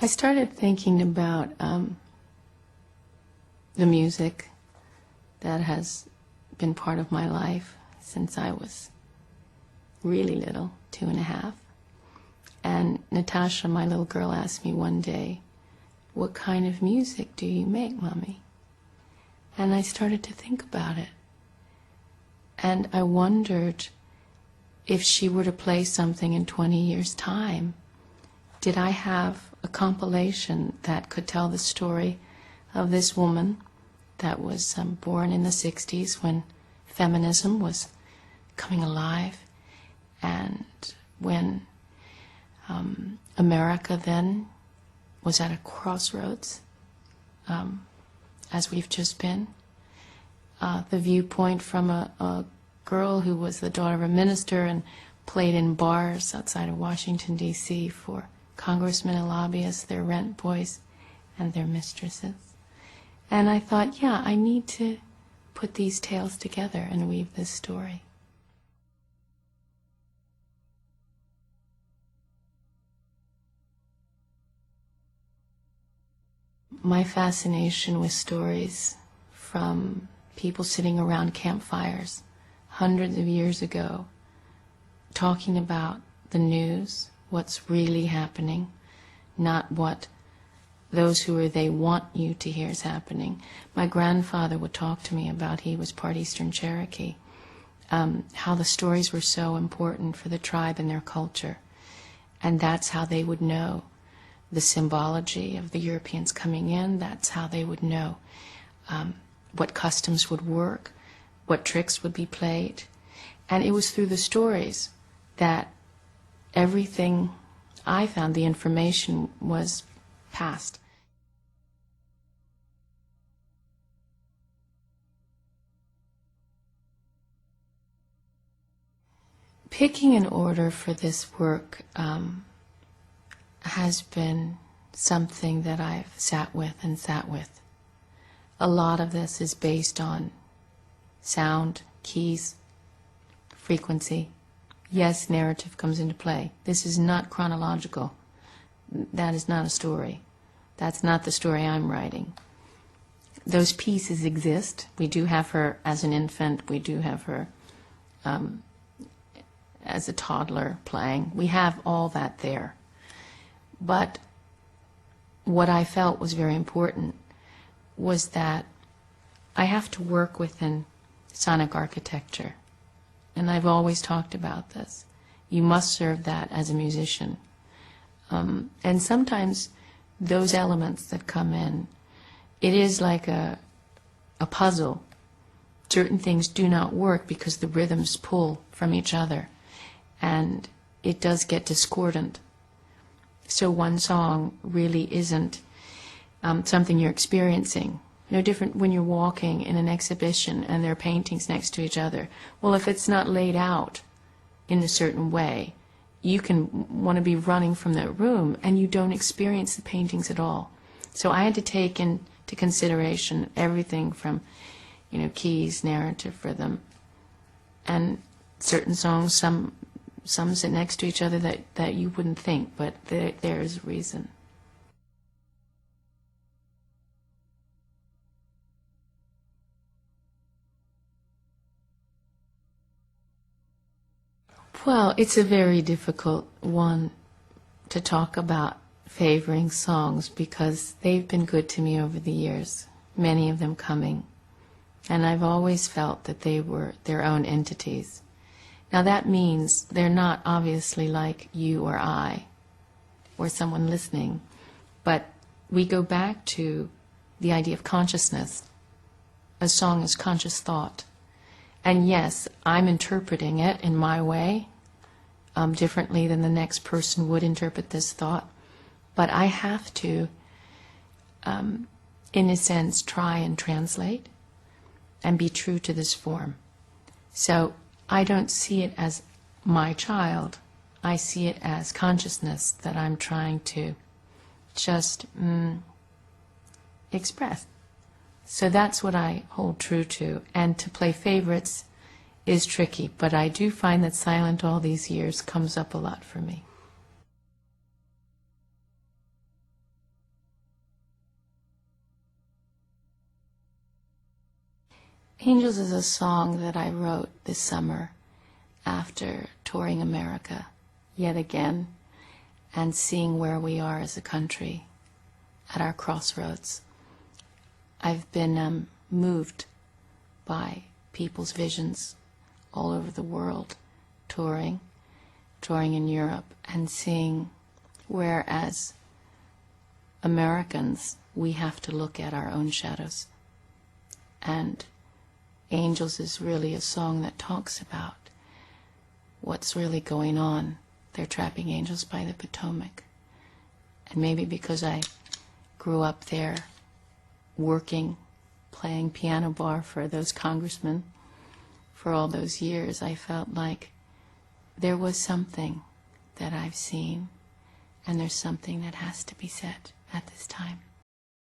I started thinking about the music that has been part of my life since I was really little, 2.5. And Natasha, my little girl, asked me one day, "What kind of music do you make, Mommy?" And I started to think about it. And I wondered if she were to play something in 20 years' time, did I have a compilation that could tell the story of this woman that was born in the 60s when feminism was coming alive, and when America then was at a crossroads, as we've just been. The viewpoint from a girl who was the daughter of a minister and played in bars outside of Washington, D.C. for congressmen and lobbyists, their rent boys, and their mistresses. And I thought, yeah, I need to put these tales together and weave this story. My fascination with stories from people sitting around campfires hundreds of years ago, talking about the news, what's really happening, not what those who are they want you to hear is happening. My grandfather would talk to me about, he was part Eastern Cherokee, how the stories were so important for the tribe and their culture. And that's how they would know the symbology of the Europeans coming in. That's how they would know what customs would work, what tricks would be played. And it was through the stories that everything I found, the information, was passed. Picking an order for this work has been something that I've sat with. A lot of this is based on sound, keys, frequency. Yes, narrative comes into play. This is not chronological. That is not a story. That's not the story I'm writing. Those pieces exist. We do have her as an infant. We do have her as a toddler playing. We have all that there. But what I felt was very important was that I have to work within sonic architecture. And I've always talked about this. You must serve that as a musician. And sometimes those elements that come in, it is like a puzzle. Certain things do not work because the rhythms pull from each other. And it does get discordant. So one song really isn't something you're experiencing. No different when you're walking in an exhibition and there are paintings next to each other. Well, if it's not laid out in a certain way, you can want to be running from that room and you don't experience the paintings at all. So I had to take into consideration everything from, keys, narrative, rhythm, and certain songs, some sit next to each other that you wouldn't think, but there is a reason. Well, it's a very difficult one to talk about favoring songs because they've been good to me over the years, many of them coming. And I've always felt that they were their own entities. Now that means they're not obviously like you or I or someone listening, but we go back to the idea of consciousness. A song is conscious thought. And yes, I'm interpreting it in my way, differently than the next person would interpret this thought. But I have to, in a sense, try and translate and be true to this form. So I don't see it as my child. I see it as consciousness that I'm trying to just express. So that's what I hold true to. And to play favorites is tricky, but I do find that silent all these years comes up a lot for me. Angels is a song that I wrote this summer after touring America yet again and seeing where we are as a country at our crossroads. I've been moved by people's visions all over the world, touring in Europe, and seeing where, as Americans, we have to look at our own shadows. And Angels is really a song that talks about what's really going on. They're trapping angels by the Potomac. And maybe because I grew up there working, playing piano bar for those congressmen for all those years, I felt like there was something that I've seen, and there's something that has to be said at this time.